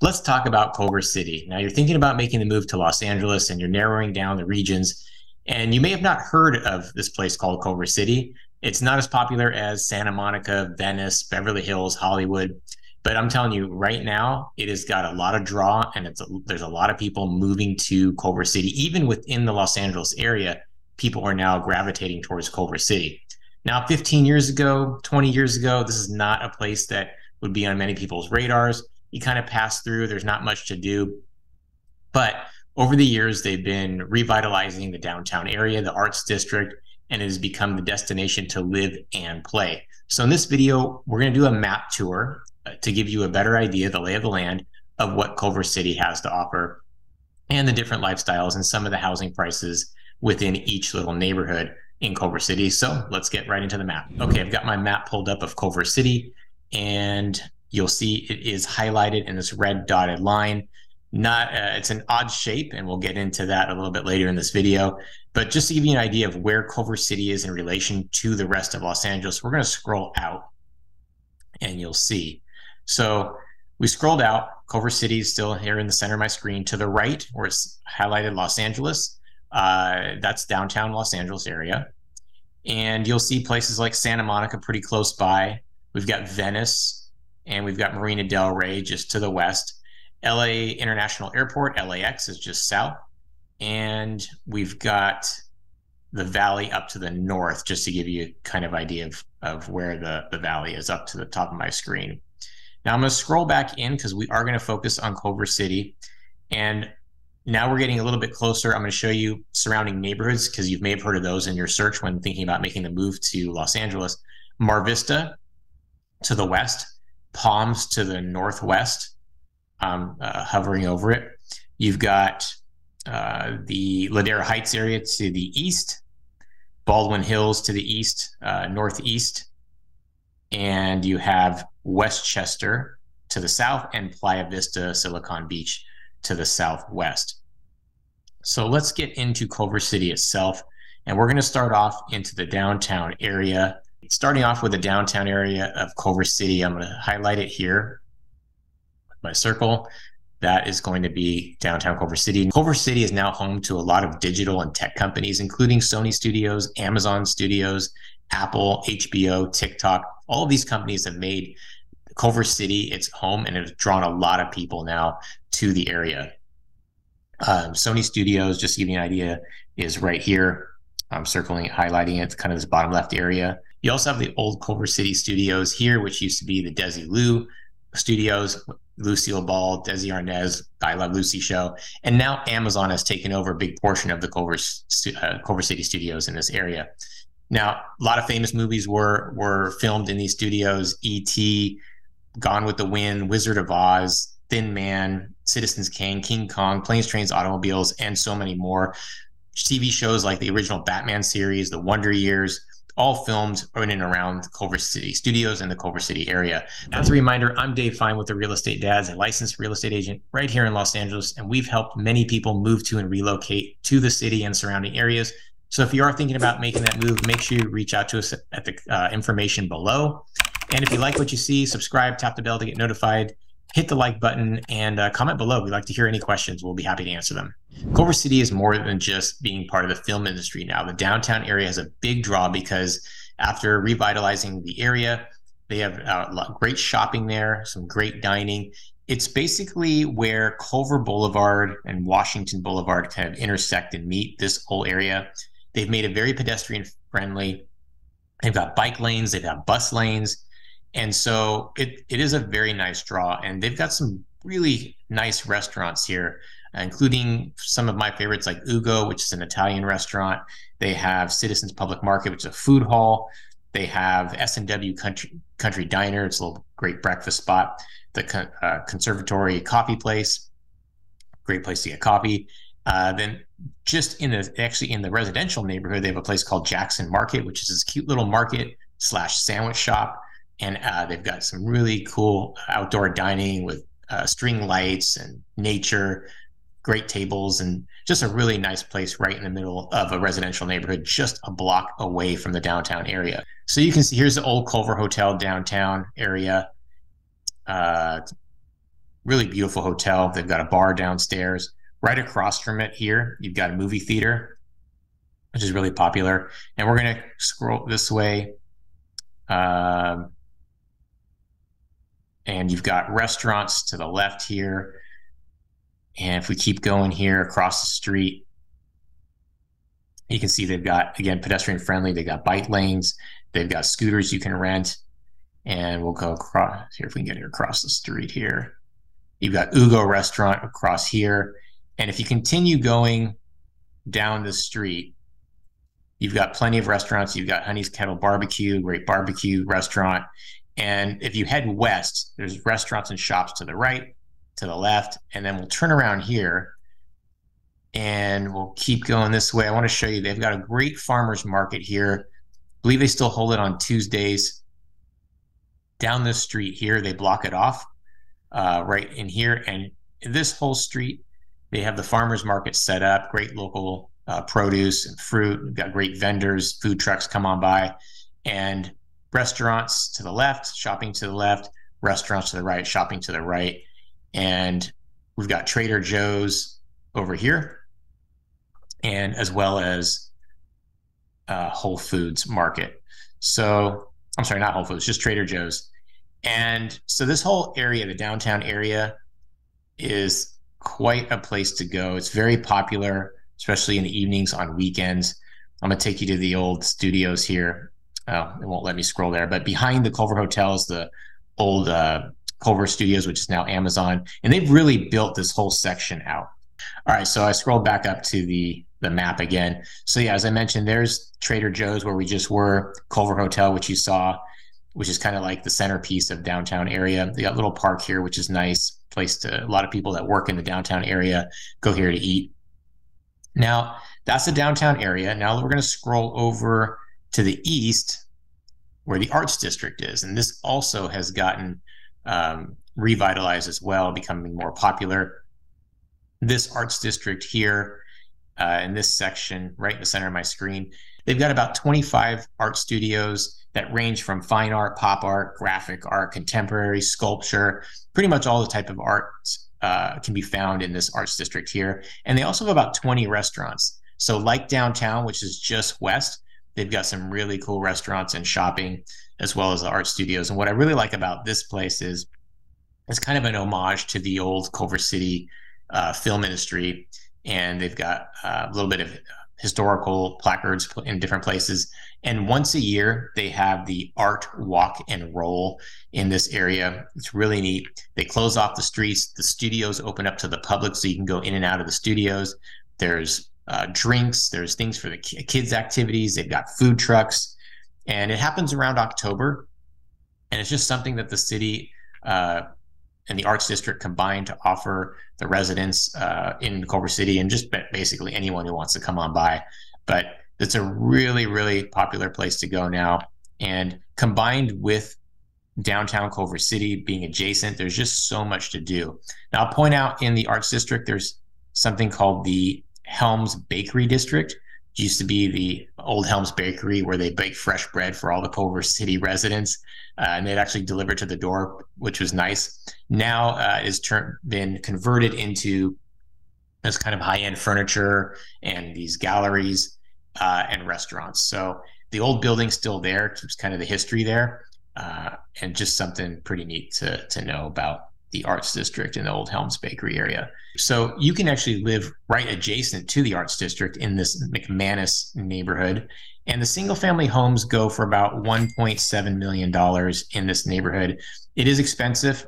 Let's talk about Culver City. Now, you're thinking about making the move to Los Angeles and you're narrowing down the regions. And you may have not heard of this place called Culver City. It's not as popular as Santa Monica, Venice, Beverly Hills, Hollywood. But I'm telling you right now, it has got a lot of draw and there's a lot of people moving to Culver City. Even within the Los Angeles area, people are now gravitating towards Culver City. Now, 15 years ago, 20 years ago, this is not a place that would be on many people's radars. You kind of pass through, there's not much to do. But over the years, they've been revitalizing the downtown area, the arts district, and it has become the destination to live and play. So in this video, we're going to do a map tour to give you a better idea, the lay of the land of what Culver City has to offer and the different lifestyles and some of the housing prices within each little neighborhood in Culver City. So let's get right into the map. Okay, I've got my map pulled up of Culver City, and you'll see it is highlighted in this red dotted line. It's an odd shape, and we'll get into that a little bit later in this video. But just to give you an idea of where Culver City is in relation to the rest of Los Angeles, we're going to scroll out, and you'll see. So we scrolled out. Culver City is still here in the center of my screen. To the right, where it's highlighted Los Angeles, that's downtown Los Angeles area. And you'll see places like Santa Monica pretty close by. We've got Venice, and we've got Marina Del Rey just to the west. LA International Airport, LAX, is just south. And we've got the valley up to the north, just to give you a kind of idea of where the valley is up to the top of my screen. Now I'm going to scroll back in because we are going to focus on Culver City. And now we're getting a little bit closer. I'm going to show you surrounding neighborhoods because you may have heard of those in your search when thinking about making the move to Los Angeles. Mar Vista to the west, Palms to the northwest, hovering over it. You've got the Ladera Heights area to the east, Baldwin Hills to the east, northeast, and you have Westchester to the south and Playa Vista, Silicon Beach to the southwest. So let's get into Culver City itself, and we're going to start off into the downtown area. Starting off with the downtown area of Culver City, I'm going to highlight it here with my circle. That is going to be downtown Culver City. Culver City is now home to a lot of digital and tech companies, including Sony Studios, Amazon Studios, Apple, HBO, TikTok. All of these companies have made Culver City its home, and it has drawn a lot of people now to the area. Sony Studios, just to give you an idea, is right here. I'm circling it, highlighting it, kind of this bottom left area. You also have the old Culver City Studios here, which used to be the Desi Lou Studios, Lucille Ball, Desi Arnaz, I Love Lucy show. And now Amazon has taken over a big portion of the Culver City Studios in this area. Now, a lot of famous movies were filmed in these studios: E.T., Gone with the Wind, Wizard of Oz, Thin Man, Citizens Kane, King Kong, Planes, Trains, Automobiles, and so many more. TV shows like the original Batman series, The Wonder Years, all filmed in and around the Culver City Studios and the Culver City area. As a reminder, I'm Dave Fine with the Real Estate Dads, a licensed real estate agent right here in Los Angeles, and we've helped many people move to and relocate to the city and surrounding areas. So if you are thinking about making that move, make sure you reach out to us at the information below. And if you like what you see, subscribe, tap the bell to get notified, hit the like button, and comment below. We'd like to hear any questions. We'll be happy to answer them. Culver City is more than just being part of the film industry now. The downtown area has a big draw because after revitalizing the area, they have great shopping there, some great dining. It's basically where Culver Boulevard and Washington Boulevard kind of intersect and meet, this whole area. They've made it very pedestrian friendly. They've got bike lanes, they've got bus lanes. And so it is a very nice draw. And they've got some really nice restaurants here, including some of my favorites like Ugo, which is an Italian restaurant. They have Citizens Public Market, which is a food hall. They have S&W Country Diner. It's a little great breakfast spot. The Conservatory Coffee Place, great place to get coffee. Then just in the residential neighborhood, they have a place called Jackson Market, which is this cute little market / sandwich shop. And they've got some really cool outdoor dining with string lights and nature, great tables, and just a really nice place right in the middle of a residential neighborhood, just a block away from the downtown area. So you can see here's the old Culver Hotel downtown area. Really beautiful hotel. They've got a bar downstairs. Right across from it here, you've got a movie theater, which is really popular. And we're going to scroll this way. Um, and you've got restaurants to the left here. And if we keep going here across the street, you can see they've got, again, pedestrian friendly. They've got bike lanes. They've got scooters you can rent. And we'll go across here if we can get here across the street here. You've got Ugo Restaurant across here. And if you continue going down the street, you've got plenty of restaurants. You've got Honey's Kettle Barbecue, great barbecue restaurant. And if you head west, there's restaurants and shops to the right, to the left, and then we'll turn around here and we'll keep going this way. I want to show you, they've got a great farmers market here. I believe they still hold it on Tuesdays. Down this street here, they block it off right in here. And in this whole street, they have the farmers market set up, great local produce and fruit. We've got great vendors, food trucks come on by, and restaurants to the left, shopping to the left, restaurants to the right, shopping to the right. And we've got Trader Joe's over here, and as well as Whole Foods Market. So, I'm sorry, not Whole Foods, just Trader Joe's. And so this whole area, the downtown area, is quite a place to go. It's very popular, especially in the evenings on weekends. I'm going to take you to the old studios here. Oh, it won't let me scroll there. But behind the Culver Hotel is the old Culver Studios, which is now Amazon. And they've really built this whole section out. All right, so I scrolled back up to the map again. So yeah, as I mentioned, there's Trader Joe's where we just were, Culver Hotel, which you saw, which is kind of like the centerpiece of downtown area. They got a little park here, which is nice place to, a lot of people that work in the downtown area go here to eat. Now, that's the downtown area. Now we're going to scroll over to the east where the Arts District is. And this also has gotten revitalized as well, becoming more popular. This Arts District here in this section, right in the center of my screen, they've got about 25 art studios that range from fine art, pop art, graphic art, contemporary, sculpture, pretty much all the type of art can be found in this arts district here. And they also have about 20 restaurants. So like downtown, which is just west, they've got some really cool restaurants and shopping, as well as the art studios. And what I really like about this place is it's kind of an homage to the old Culver City film industry. And they've got a little bit of historical placards in different places. And once a year, they have the art walk and roll in this area. It's really neat. They close off the streets. The studios open up to the public so you can go in and out of the studios. There's drinks. There's things for the kids' activities. They've got food trucks. And it happens around October. And it's just something that the city and the Arts District combined to offer the residents in Culver City and just basically anyone who wants to come on by. But it's a really, really popular place to go now. And combined with downtown Culver City being adjacent, there's just so much to do. Now, I'll point out in the Arts District, there's something called the Helms Bakery District. It used to be the old Helms Bakery where they bake fresh bread for all the Culver City residents. And they'd actually deliver to the door, which was nice. Now it's been converted into this kind of high-end furniture and these galleries and restaurants. So the old building's still there, keeps kind of the history there, and just something pretty neat to know about the Arts District in the old Helms Bakery area. So you can actually live right adjacent to the Arts District in this McManus neighborhood. And the single family homes go for about $1.7 million in this neighborhood. It is expensive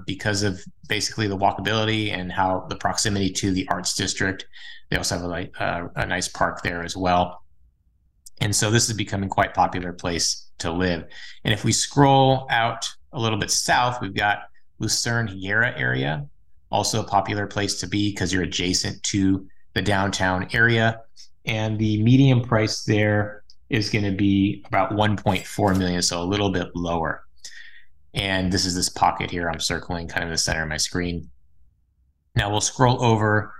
because of basically the walkability and how the proximity to the Arts District. They also have a nice park there as well. And so this is becoming quite a popular place to live. And if we scroll out a little bit south, we've got Lucerne Higuera area, also a popular place to be because you're adjacent to the downtown area. And the median price there is going to be about 1.4 million, so a little bit lower. And this is this pocket here I'm circling kind of in the center of my screen. Now we'll scroll over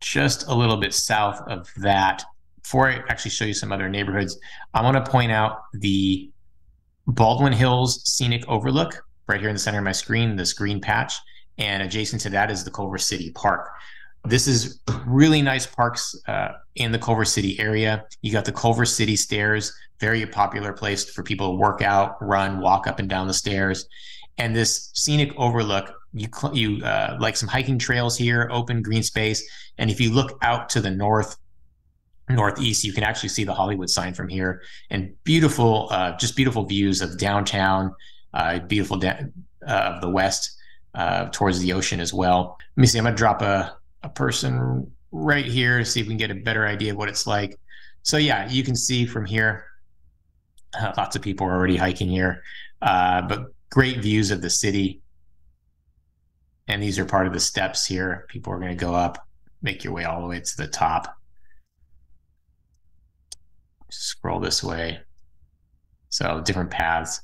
just a little bit south of that. Before I actually show you some other neighborhoods, I want to point out the Baldwin Hills Scenic Overlook right here in the center of my screen, this green patch. And adjacent to that is the Culver City Park. This is really nice parks in the Culver City area. You got the Culver City Stairs, very popular place for people to work out, run, walk up and down the stairs. And this scenic overlook, you like some hiking trails here, open green space. And if you look out to the northeast, you can actually see the Hollywood sign from here, and beautiful, just beautiful views of downtown, beautiful of the west towards the ocean as well. Let me see. I'm going to drop a person right here to see if we can get a better idea of what it's like. So yeah, you can see from here, lots of people are already hiking here, but great views of the city. And these are part of the steps here. People are going to go up, make your way all the way to the top. Scroll this way. So different paths.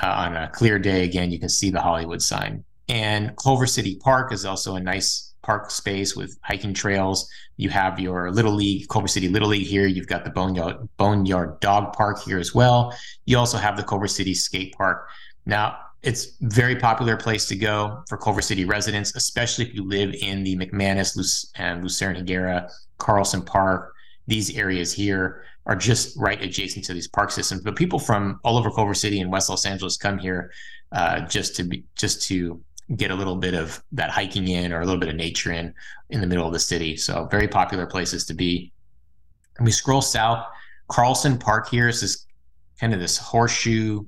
On a clear day, again, you can see the Hollywood sign. And Culver City Park is also a nice park space with hiking trails. You have your Little League, Culver City Little League here. You've got the Boneyard Dog Park here as well. You also have the Culver City Skate Park. Now, it's a very popular place to go for Culver City residents, especially if you live in the McManus and Lucerne Higuera, Carlson Park. These areas here are just right adjacent to these park systems. But people from all over Culver City and West Los Angeles come here just to get a little bit of that hiking in, or a little bit of nature in the middle of the city. So very popular places to be. And we scroll south, Carlson Park here is this kind of this horseshoe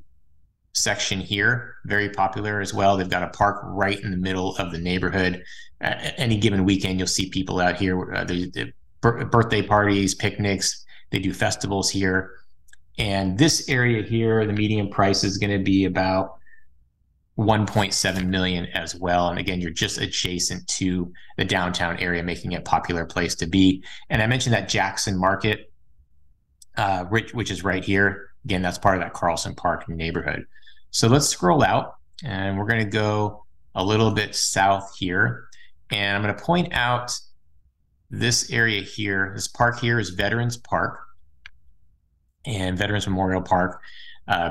section here, very popular as well. They've got a park right in the middle of the neighborhood. Any given weekend, you'll see people out here. They birthday parties, picnics. They do festivals here. And this area here, the median price is going to be about 1.7 million as well. And again, you're just adjacent to the downtown area, making it a popular place to be. And I mentioned that Jackson Market, which is right here. Again, that's part of that Carlson Park neighborhood. So let's scroll out, and we're going to go a little bit south here. And I'm going to point out this area here. This park here is Veterans Park and Veterans Memorial Park.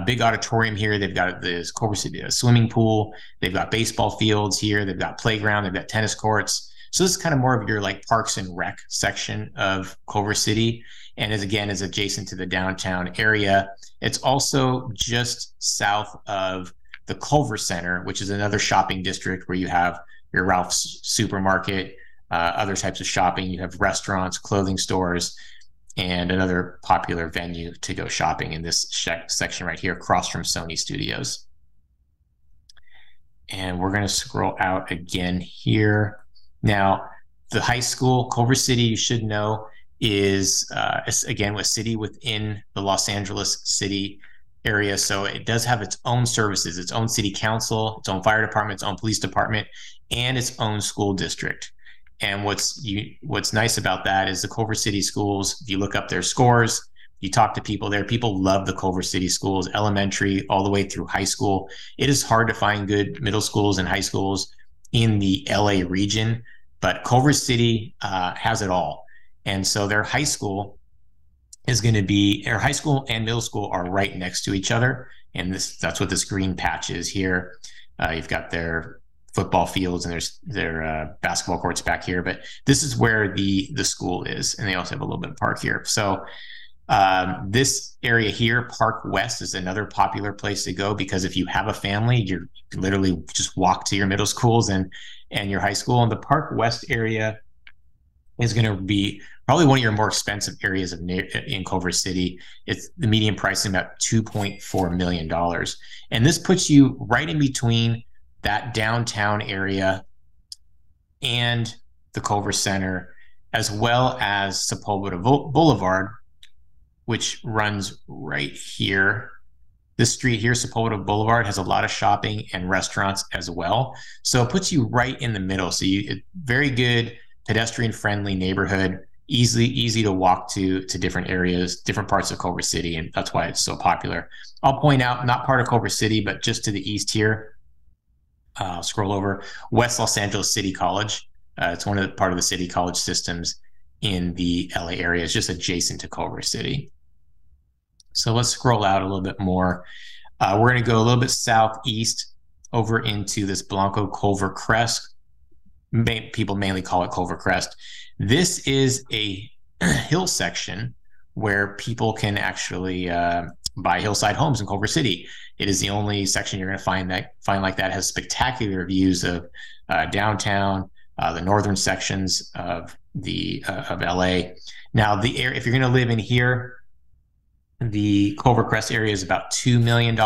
Big auditorium here. They've got this Culver City swimming pool. They've got baseball fields here. They've got playground. They've got tennis courts. So this is kind of more of your like parks and rec section of Culver City, and is adjacent to the downtown area. It's also just south of the Culver Center, which is another shopping district where you have your Ralph's supermarket, other types of shopping. You have restaurants, clothing stores, and another popular venue to go shopping in this section right here, across from Sony Studios. And we're going to scroll out again here. Now, the high school, Culver City, you should know, is, again, a city within the Los Angeles city area. So it does have its own services, its own city council, its own fire department, its own police department, and its own school district. And what's nice about that is the Culver City schools, if you look up their scores, you talk to people there, people love the Culver City schools, elementary all the way through high school. It is hard to find good middle schools and high schools in the LA region, but Culver City has it all. And so their high school is going to be, their high school and middle school are right next to each other. And that's what this green patch is here. You've got their football fields and there's their basketball courts back here, but this is where the school is. And they also have a little bit of park here. So this area here, Park West, is another popular place to go, because if you have a family, you can literally just walk to your middle schools and your high school. And the Park West area is going to be probably one of your more expensive areas in Culver City. It's the median pricing about $2.4 million. And this puts you right in between that downtown area and the Culver Center, as well as Sepulveda Boulevard, which runs right here. This street here, Sepulveda Boulevard, has a lot of shopping and restaurants as well. So it puts you right in the middle. So very good pedestrian-friendly neighborhood, easy to walk to different areas, different parts of Culver City, and that's why it's so popular. I'll point out, not part of Culver City, but just to the east here, scroll over, West Los Angeles City College. It's part of the city college systems in the LA area. It's just adjacent to Culver City. So let's scroll out a little bit more. We're going to go a little bit southeast over into this Blanco Culver Crest. People mainly call it Culver Crest. This is a hill section where people can actually buy hillside homes in Culver City. It is the only section you're going to find like that has spectacular views of downtown, the northern sections of LA. Now, if you're going to live in here, the Culver Crest area is about $2 million.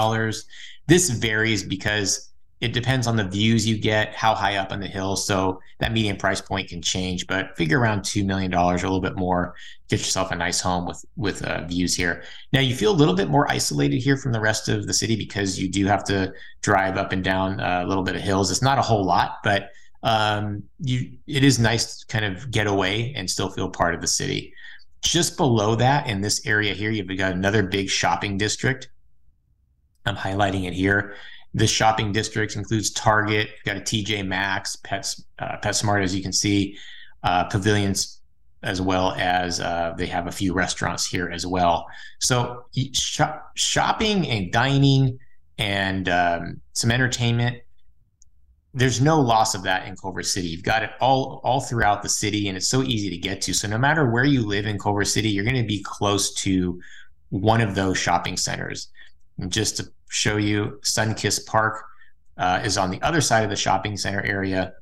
This varies because it depends on the views you get, how high up on the hill. So that median price point can change, but figure around $2 million or a little bit more. Get yourself a nice home with views here. Now, you feel a little bit more isolated here from the rest of the city because you do have to drive up and down a little bit of hills. It's not a whole lot, but it is nice to kind of get away and still feel part of the city. Just below that, in this area here, you've got another big shopping district. I'm highlighting it here. This shopping district includes Target, you've got a TJ Maxx, PetSmart, as you can see, pavilions, as well as they have a few restaurants here as well. So shopping and dining and some entertainment, there's no loss of that in Culver City. You've got it all throughout the city, and it's so easy to get to. So no matter where you live in Culver City, you're going to be close to one of those shopping centers. And just to show you, Sunkist Park is on the other side of the shopping center area.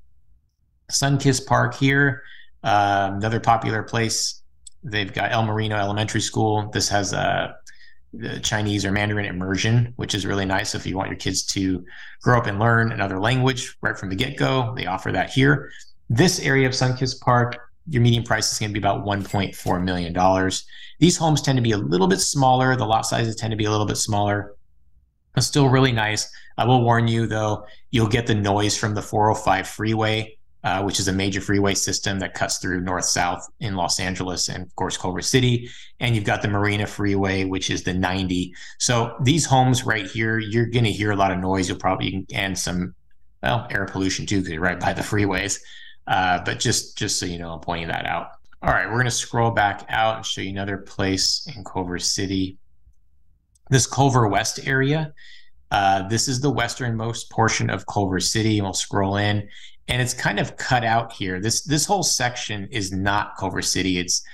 Sunkist Park here, another popular place. They've got El Marino Elementary School. This has the Chinese or Mandarin immersion, which is really nice if you want your kids to grow up and learn another language right from the get-go. They offer that here. This area of Sunkist Park, your median price is going to be about $1.4 million. These homes tend to be a little bit smaller. The lot sizes tend to be a little bit smaller, but still really nice. I will warn you, though, you'll get the noise from the 405 freeway, which is a major freeway system that cuts through north-south in Los Angeles and, of course, Culver City. And you've got the Marina Freeway, which is the 90. So these homes right here, you're going to hear a lot of noise. And some, air pollution, too, because you're right by the freeways. But just so you know, I'm pointing that out. All right, we're going to scroll back out and show you another place in Culver City. This Culver West area, this is the westernmost portion of Culver City. We'll scroll in, and it's kind of cut out here. This whole section is not Culver City. It's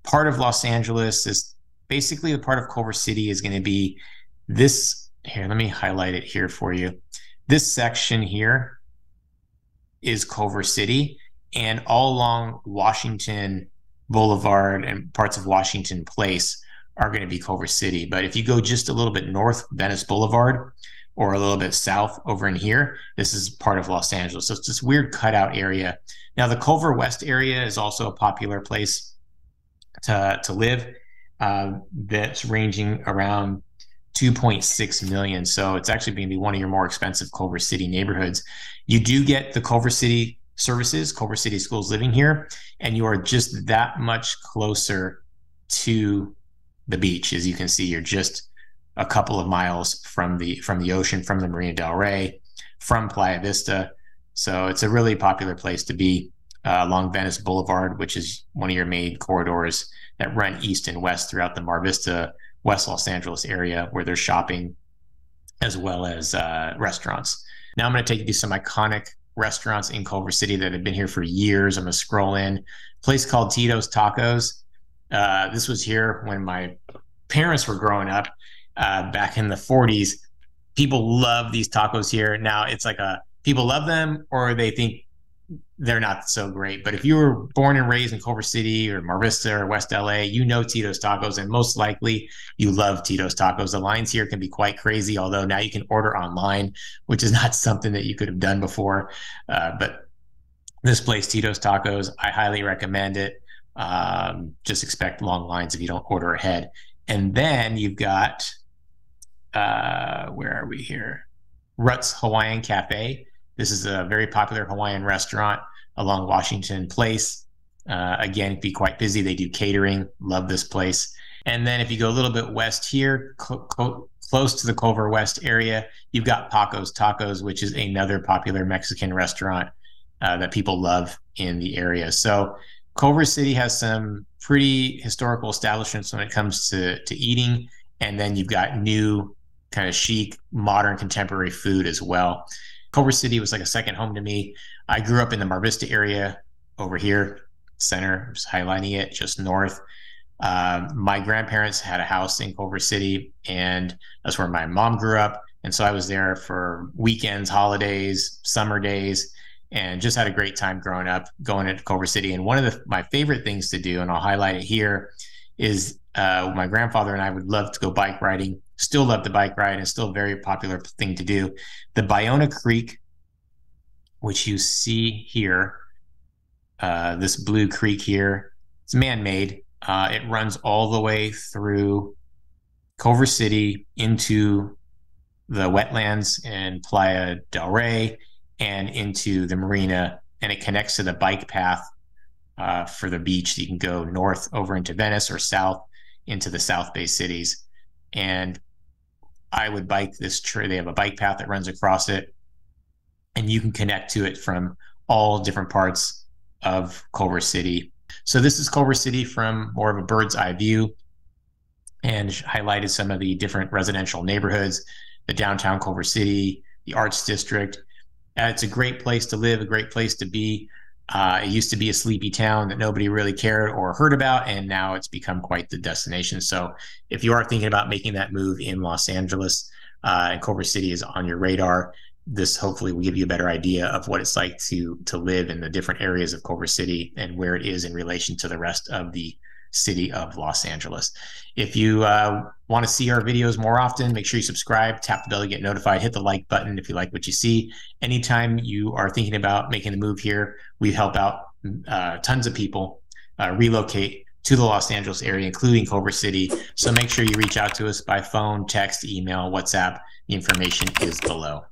part of Los Angeles. It's basically the part of Culver City is going to be this. Here, let me highlight it here for you. This section here is Culver City, and all along Washington Boulevard and parts of Washington Place are going to be Culver City. But if you go just a little bit north, Venice Boulevard, or a little bit south over in here, this is part of Los Angeles. So it's this weird cutout area. Now, the Culver West area is also a popular place to live. That's ranging around 2.6 million. So it's actually going to be one of your more expensive Culver City neighborhoods. You do get the Culver City services, Culver City schools living here, and you are just that much closer to the beach. As you can see, you're just a couple of miles from the ocean, from the Marina del Rey, from Playa Vista. So it's a really popular place to be along Venice Boulevard, which is one of your main corridors that run east and west throughout the Mar Vista, West Los Angeles area, where there's shopping as well as restaurants. Now I'm going to take you to some iconic restaurants in Culver City that have been here for years. I'm going to scroll in. A place called Tito's Tacos. This was here when my parents were growing up back in the 40s. People love these tacos here. Now it's like people love them or they think they're not so great. But if you were born and raised in Culver City or Mar Vista or West LA, you know Tito's Tacos, and most likely you love Tito's Tacos. The lines here can be quite crazy, although now you can order online, which is not something that you could have done before. But this place, Tito's Tacos, I highly recommend it. Just expect long lines if you don't order ahead. And then you've got, where are we here? Rutt's Hawaiian Cafe. This is a very popular Hawaiian restaurant along Washington Place. Again, be quite busy. They do catering. Love this place. And then if you go a little bit west here, close to the Culver West area, you've got Paco's Tacos, which is another popular Mexican restaurant that people love in the area. So Culver City has some pretty historical establishments when it comes to eating. And then you've got new kind of chic, modern, contemporary food as well. Culver City was like a second home to me. I grew up in the Mar Vista area over here, center, just highlighting it, just north. My grandparents had a house in Culver City, and that's where my mom grew up. And so I was there for weekends, holidays, summer days, and just had a great time growing up, going into Culver City. And one of my favorite things to do, and I'll highlight it here, is my grandfather and I would love to go bike riding. Still love the bike ride, and still a very popular thing to do. The Ballona Creek, which you see here, this blue creek here, it's man-made. It runs all the way through Culver City into the wetlands in Playa del Rey and into the marina, and it connects to the bike path for the beach. You can go north over into Venice or south into the South Bay cities. And I would bike this trail. They have a bike path that runs across it, and you can connect to it from all different parts of Culver City. So this is Culver City from more of a bird's eye view, and highlighted some of the different residential neighborhoods, the downtown Culver City, the Arts District. It's a great place to live, a great place to be. It used to be a sleepy town that nobody really cared or heard about, and now it's become quite the destination. So if you are thinking about making that move in Los Angeles, and Culver City is on your radar, this hopefully will give you a better idea of what it's like to live in the different areas of Culver City and where it is in relation to the rest of the city of Los Angeles. If you want to see our videos more often, make sure you subscribe, tap the bell to get notified, hit the like button if you like what you see. Anytime you are thinking about making the move here, we help out tons of people relocate to the Los Angeles area, including Culver City. So make sure you reach out to us by phone, text, email, WhatsApp. The information is below.